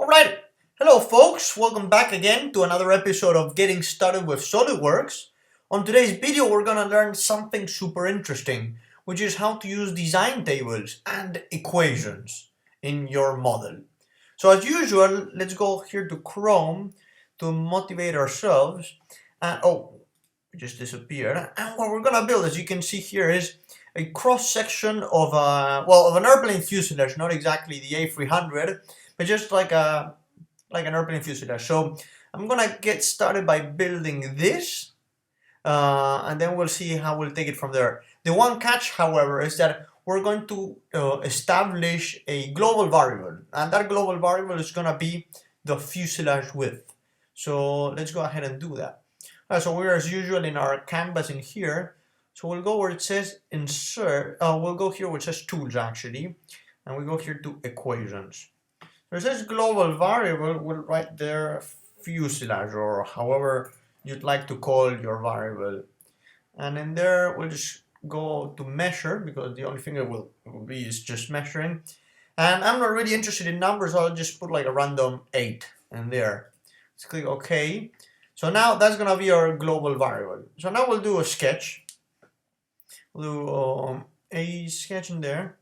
Alright, hello folks, welcome back again to another episode of Getting Started with Solidworks. On today's video we're gonna learn something super interesting, which is how to use design tables and equations in your model. So as usual, let's go here to Chrome to motivate ourselves. And it just disappeared. And what we're gonna build, as you can see here, is a cross section of an airplane fuselage, not exactly the A300, but just like an airplane fuselage. So I'm gonna get started by building this, and then we'll see how we'll take it from there. The one catch, however, is that we're going to establish a global variable, and that global variable is gonna be the fuselage width. So let's go ahead and do that. So we're as usual in our canvas in here. So we'll go where it says insert. We'll go here where it says tools actually, and we go here to equations. Where it says global variable, we'll write there fuselage or however you'd like to call your variable. And in there, we'll just go to measure because the only thing it will be is just measuring. And I'm not really interested in numbers, so I'll just put like a random 8 in there. Let's click OK. So now that's going to be our global variable. So now we'll do a sketch. We'll do a sketch in there.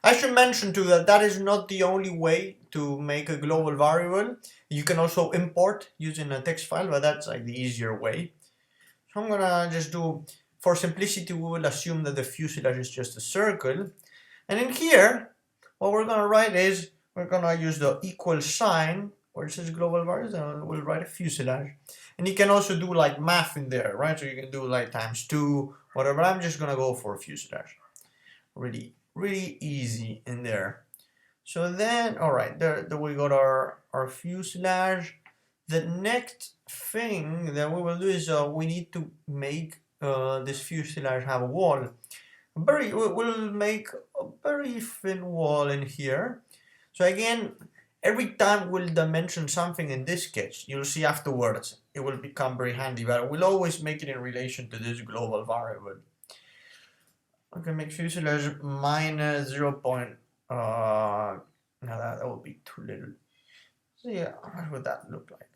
I should mention too that that is not the only way to make a global variable. You can also import using a text file, but that's like the easier way. So I'm gonna just do, for simplicity, we will assume that the fuselage is just a circle. And in here, what we're gonna write is, we're gonna use the equal sign, where it says global variable, and we'll write a fuselage. And you can also do like math in there, right? So you can do like ×2, whatever. I'm just gonna go for fuselage. Really easy in there. So then, all right, there we got our fuselage. The next thing that we will do is we need to make this fuselage have a wall. We'll make a very thin wall in here. So again, every time we'll dimension something in this sketch, you'll see afterwards, it will become very handy, but we'll always make it in relation to this global variable. I can make fuselage minus 0. No, that would be too little. So yeah, what would that look like?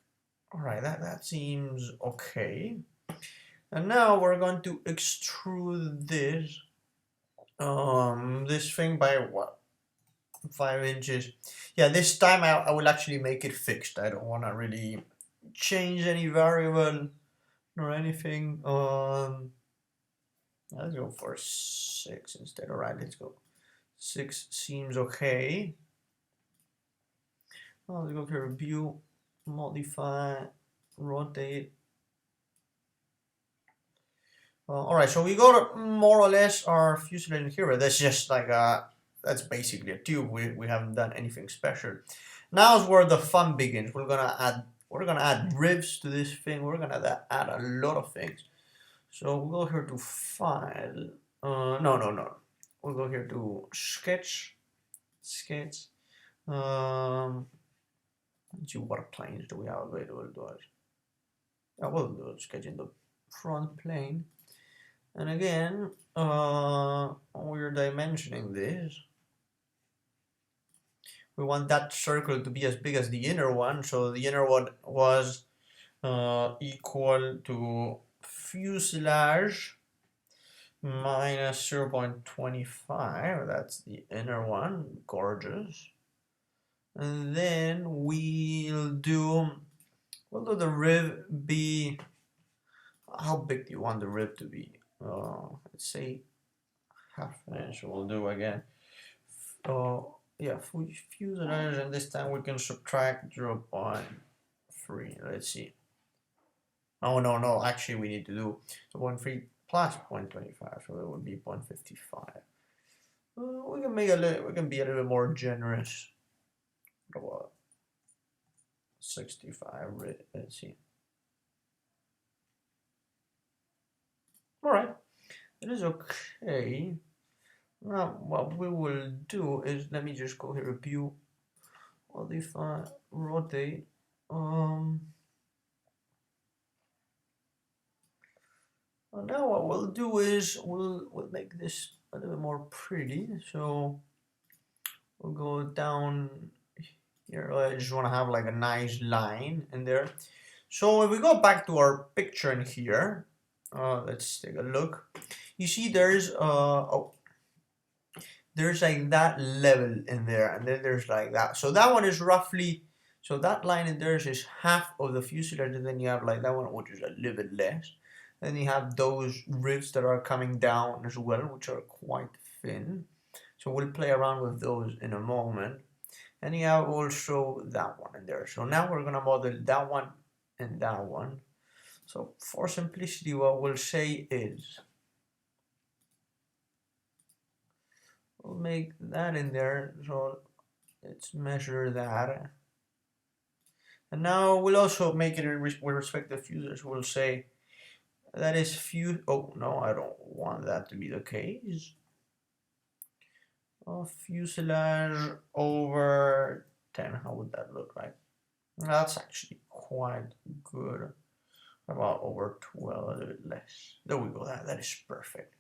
All right, that seems okay. And now we're going to extrude this this thing by what? 5 inches. Yeah, this time I will actually make it fixed. I don't want to really change any variable or anything. Let's go for 6 instead. All right, let's go. 6 seems okay. Well, let's go to view, modify, rotate. All right, so we got more or less our fuselage in here, but that's just like that's basically a tube. We haven't done anything special. Now is where the fun begins. We're gonna add ribs to this thing. We're gonna add a lot of things. So we'll go here to file. No. We'll go here to sketch. Let's see what planes do we have available to us. I will do a sketch in the front plane. And again, we're dimensioning this. We want that circle to be as big as the inner one. So the inner one was equal to fuselage minus 0.25. That's the inner one. Gorgeous. And then we'll do the rib be. How big do you want the rib to be? Let's say ½ inch. We'll do again. Yeah, fuselage, and this time we can subtract 0.3. Let's see. Oh no! Actually, we need to do 0.3 plus 0.25, so it would be 0.55. We can be a little bit more generous. What? 65. Let's see. All right, it is okay. Now what we will do is, let me just go here, view, modify, rotate. Now what we'll do is we'll make this a little bit more pretty. So we'll go down Here I just want to have like a nice line in there. So if we go back to our picture in here, let's take a look. You see there's like that level in there, and then there's like that. So that one is roughly, so that line in there is half of the fuselage, and then you have like that one, which is a little bit less. Then you have those ribs that are coming down as well, which are quite thin. So we'll play around with those in a moment. And you have also that one in there. So now we're gonna model that one and that one. So for simplicity, what we'll say is, we'll make that in there. So let's measure that. And now we'll also make it with respect to fuselage. We'll say that is oh no, I don't want that to be the case. Fuselage over 10, how would that look like? That's actually quite good. About over 12, a little bit less. There we go, that is perfect.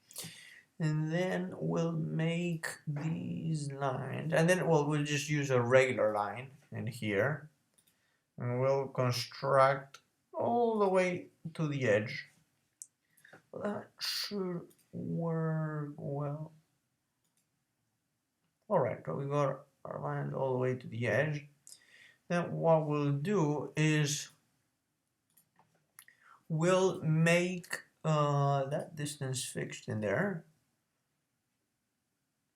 And then we'll make these lines, and then we'll just use a regular line in here, and we'll construct all the way to the edge. That should work well. Alright, so we got our lines all the way to the edge. Then what we'll do is we'll make that distance fixed in there.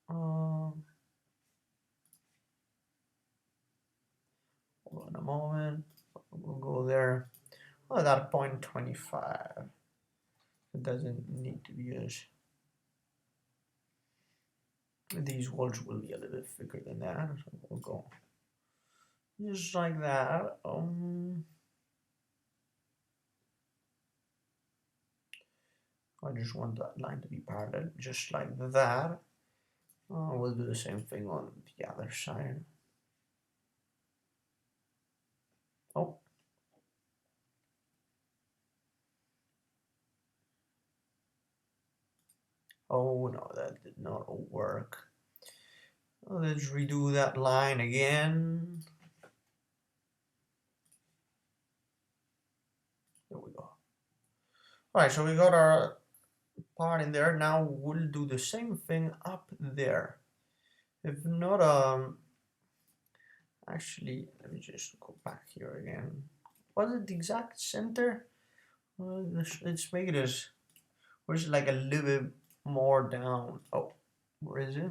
Hold on a moment. We'll go there. Oh, that 0.25. It doesn't need to be as. These walls will be a little bit thicker than that, so we'll go just like that. I just want that line to be parallel, just like that. We'll do the same thing on the other side. Oh. Oh no, that did not work. Let's redo that line again. There we go. Alright, so we got our part in there. Now we'll do the same thing up there. If not, actually, let me just go back here again. Was it the exact center? Let's make it as, or is it like a little bit more down? Oh, where is it?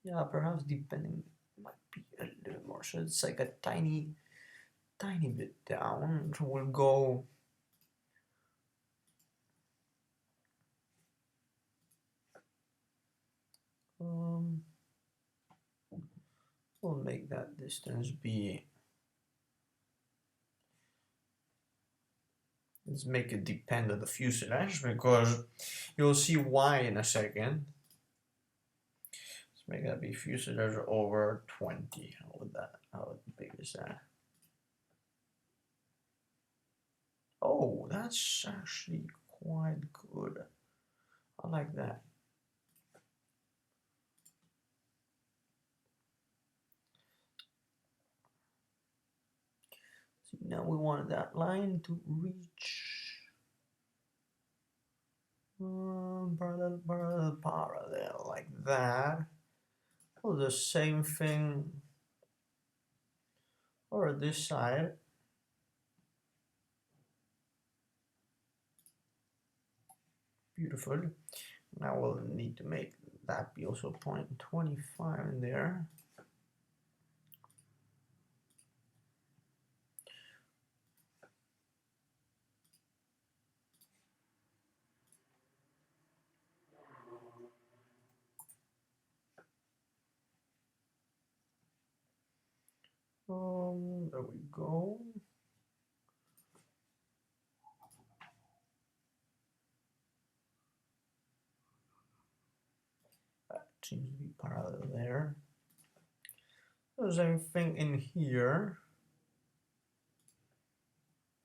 Yeah, perhaps depending, might be a little more. So it's like a tiny bit down. So we'll go. We'll make that distance be. Let's make it depend on the fuselage, because you'll see why in a second. Let's make that be fuselage over 20. How big is that? Oh, that's actually quite good. I like that. So now we want that line to reach parallel, like that. Oh, the same thing or this side. Beautiful. Now we'll need to make that be also 0.25 in there. There we go. That seems to be parallel there. The same thing in here.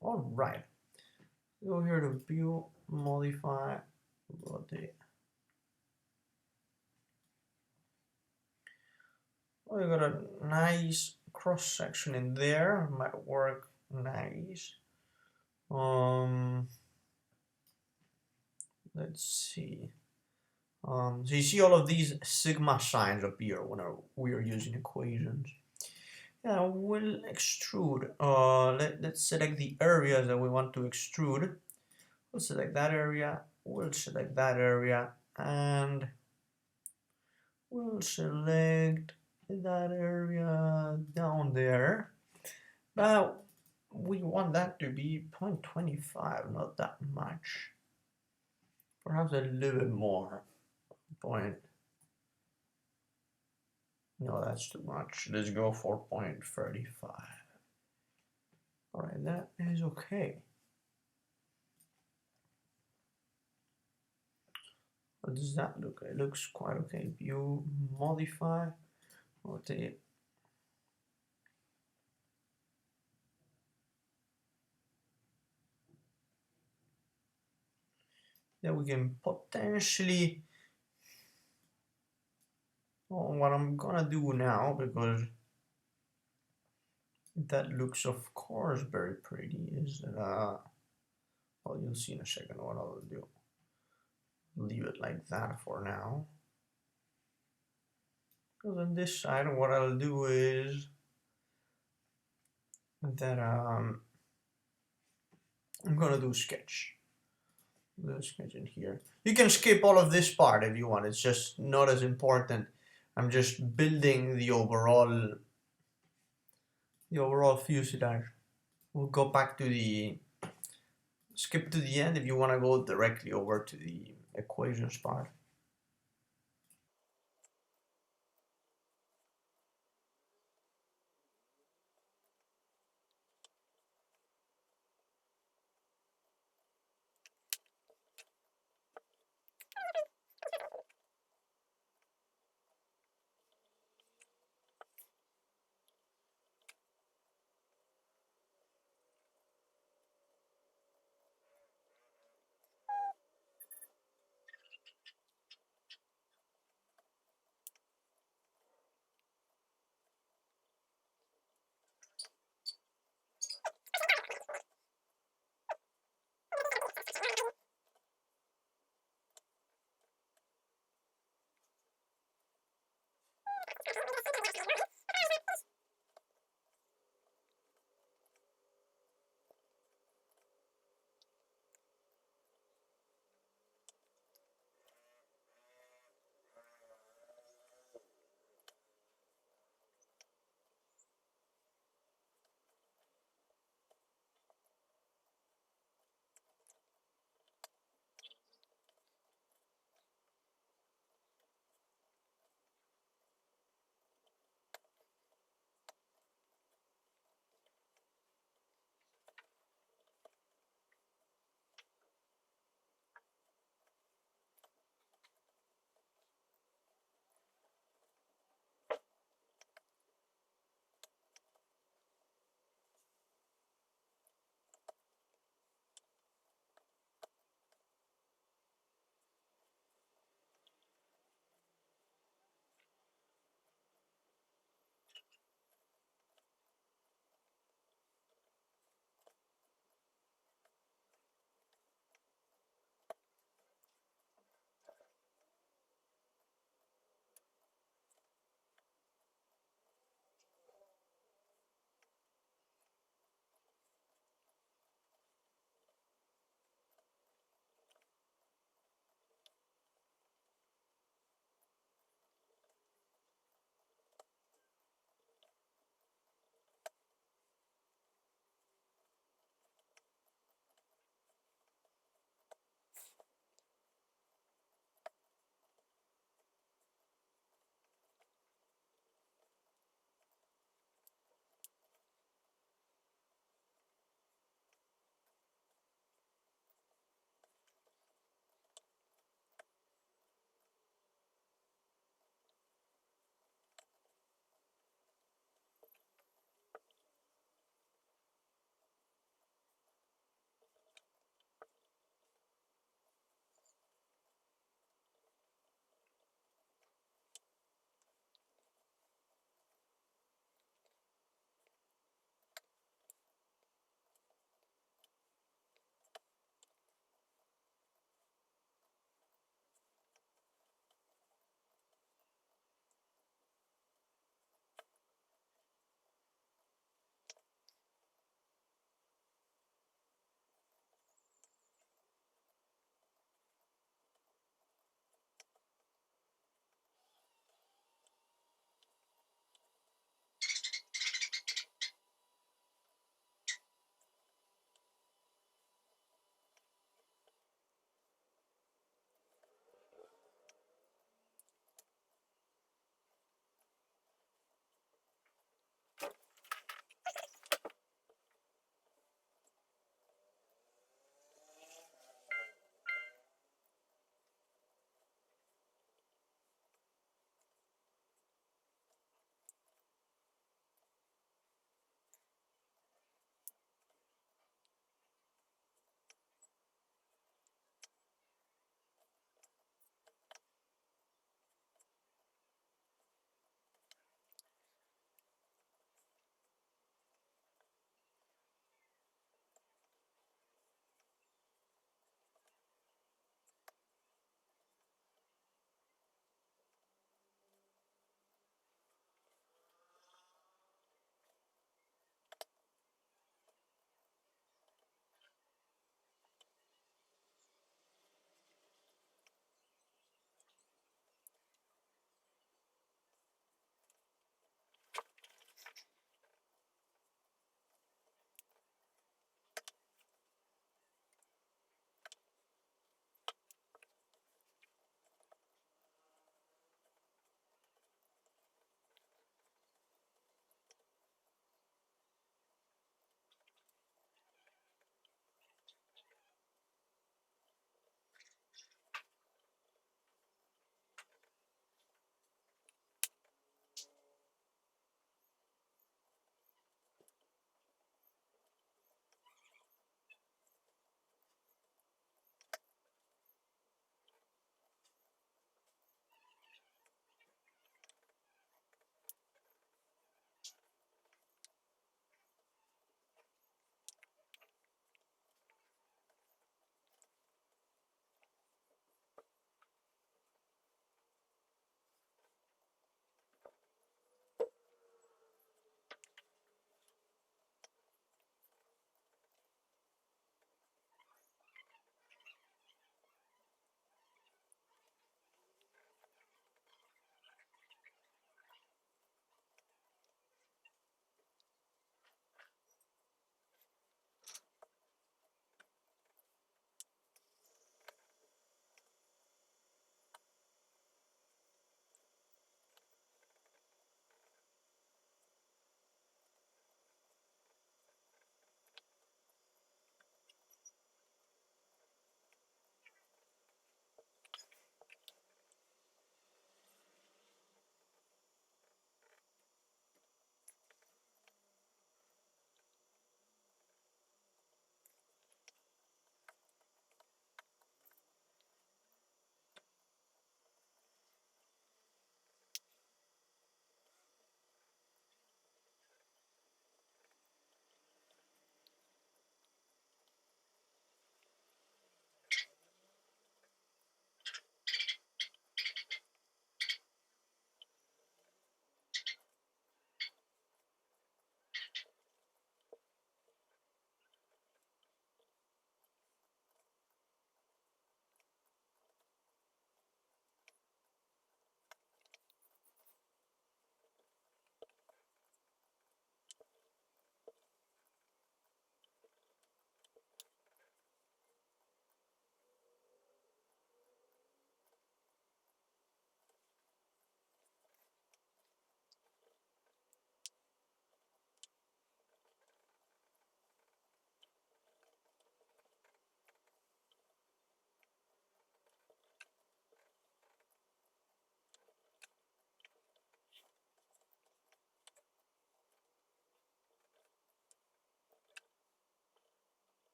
All right. Go here to view, modify, rotate. We got a nice cross section in there. Might work nice. Let's see. So you see all of these sigma signs appear when we are using equations. Yeah, we'll extrude. Let's select the areas that we want to extrude. We'll select that area. We'll select that area, and we'll select that area down there. Now we want that to be 0.25, not that much. Perhaps a little bit more. Point. No, that's too much. Let's go for 0.35. Alright, that is okay. What does that look like? It looks quite okay. View, modify, rotate. Then we can potentially, what I'm gonna do now, because that looks of course very pretty, is that, well, you'll see in a second what I'll do. Leave it like that for now. Because on this side, what I'll do is that I'm gonna do sketch. The sketch in here. You can skip all of this part if you want. It's just not as important. I'm just building the overall fuselage. We'll go back to the skip to the end if you want to go directly over to the equations part.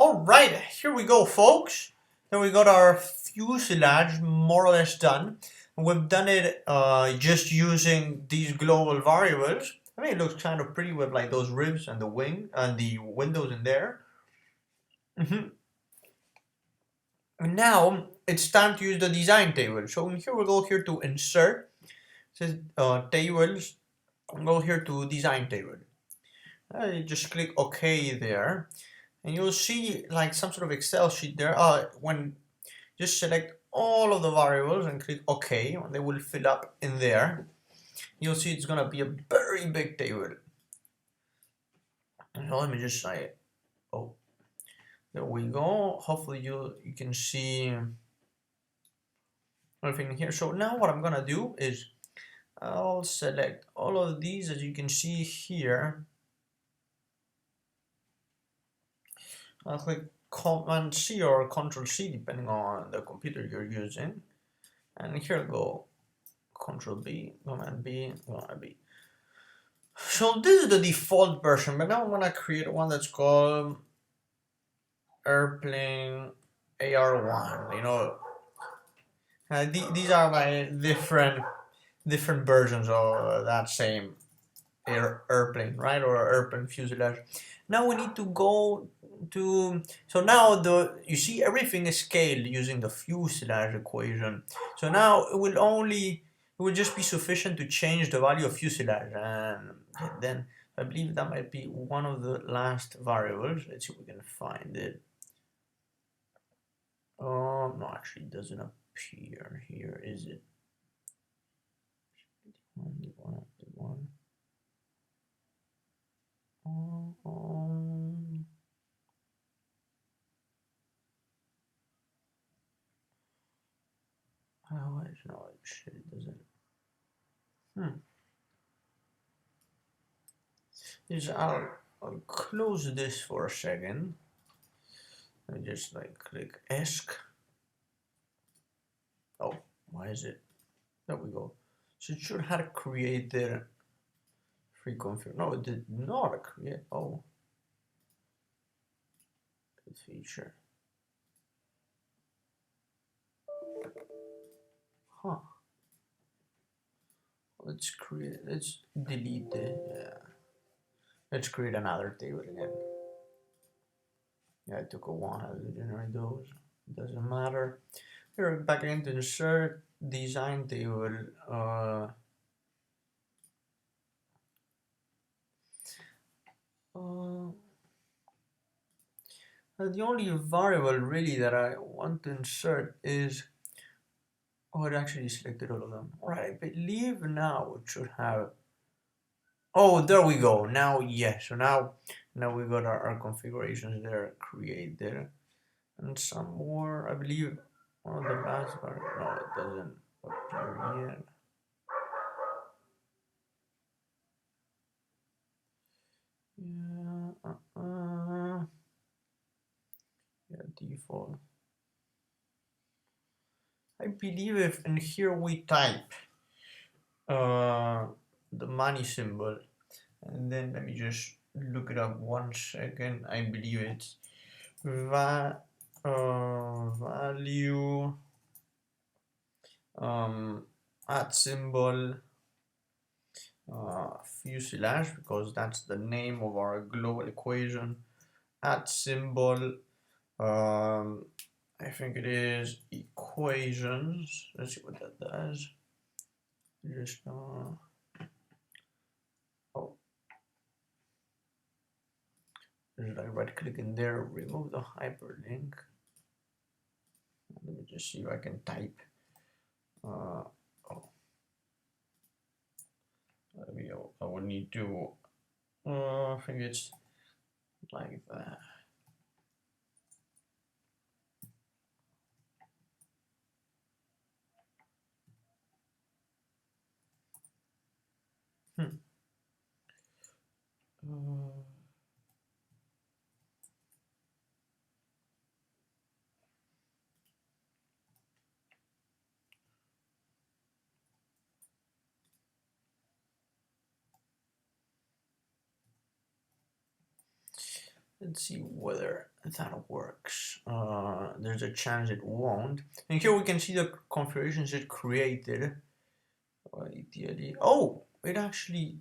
Alright, here we go, folks. Then we got our fuselage more or less done. We've done it just using these global variables. I mean, it looks kind of pretty with like those ribs and the wing and the windows in there. And now it's time to use the design table. So here we go here to insert. It says tables. Go here to design table. You just click OK there. And you'll see like some sort of Excel sheet there. When just select all of the variables and click OK, and they will fill up in there. You'll see it's gonna be a very big table. So let me just say, oh, there we go. Hopefully you can see everything here. So now what I'm gonna do is I'll select all of these, as you can see here. I'll click Command C or Control C depending on the computer you're using, and here I go Control B, Command B, Command B. So this is the default version, but now I'm gonna create one that's called Airplane AR1. You know, these are my different versions of that same airplane, right, or airplane fuselage. Now we need to go to, so now you see everything is scaled using the fuselage equation. So now it will just be sufficient to change the value of fuselage, and then I believe that might be one of the last variables. Let's see if we can find it. No, actually it doesn't appear here, is it? Oh, no, it doesn't. I'll close this for a second. I just like click ESC. Oh, why is it? There we go. So it should have created free config. No, it did not create. Oh, good feature. Huh. Let's delete it. Yeah. Let's create another table again. Yeah, it took a while to generate those. Doesn't matter. Here, back into insert design table. The only variable really that I want to insert is, oh, it actually selected all of them. Alright, I believe now it should have, oh, there we go. Now, yes, so now we got our configurations there created, and some more, I believe one of the last part, no, it doesn't appear yet. Yeah, default. I believe if in here we type the money symbol, and then let me just look it up 1 second. I believe it's value at symbol fuselage, because that's the name of our global equation. At symbol I think it is equations. Let's see what that does. Just oh, just like right click in there, remove the hyperlink. Let me just see if I can type. Oh, I would need to. I think it's like that. Let's see whether that works. There's a chance it won't. And here we can see the configurations it created. Oh, it actually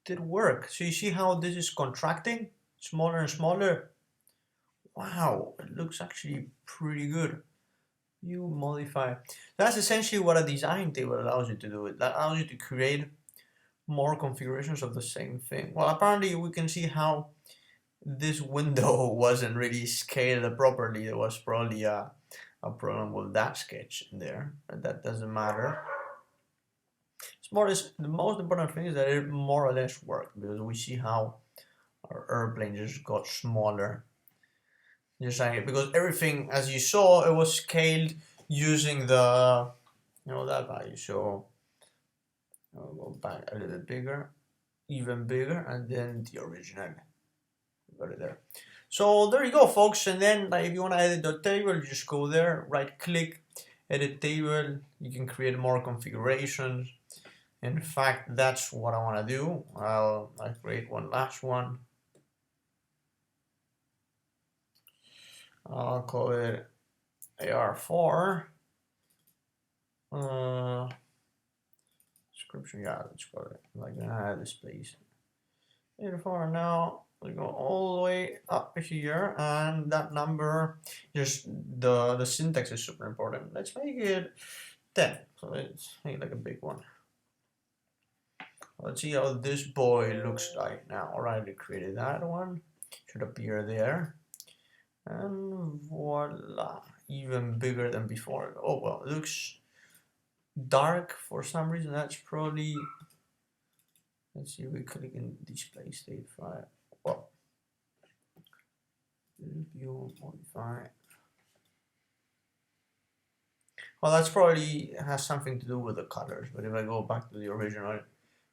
did work. So you see how this is contracting? Smaller and smaller. Wow, it looks actually pretty good. You modify. That's essentially what a design table allows you to do. It allows you to create more configurations of the same thing. Well, apparently we can see how this window wasn't really scaled properly. There was probably a problem with that sketch in there, but that doesn't matter. The most important thing is that it more or less worked, because we see how our airplane just got smaller. Just like, because everything, as you saw, it was scaled using the, that value. So I'll go back a little bit bigger, even bigger, and then the original. Got it there. So there you go, folks. And then if you want to edit the table, you just go there, right click, edit table. You can create more configurations. In fact, that's what I want to do. I'll create one last one. I'll call it AR4. Description, yeah, let's call it like displays. AR4 now. We go all the way up here, and that number, just the syntax is super important. Let's make it 10, so let's make it like a big one. Let's see how this boy looks like now. Alright, we created that one, should appear there, and voila, even bigger than before. Oh well, it looks dark for some reason. That's probably, let's see, we click in display state file. Well, view modify. Well, that's probably has something to do with the colors, but if I go back to the original, it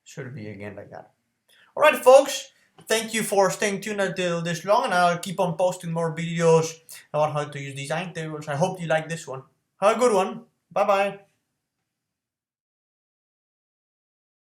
should be again like that. Alright, folks, thank you for staying tuned until this long, and I'll keep on posting more videos about how to use design tables. I hope you like this one. Have a good one. Bye bye.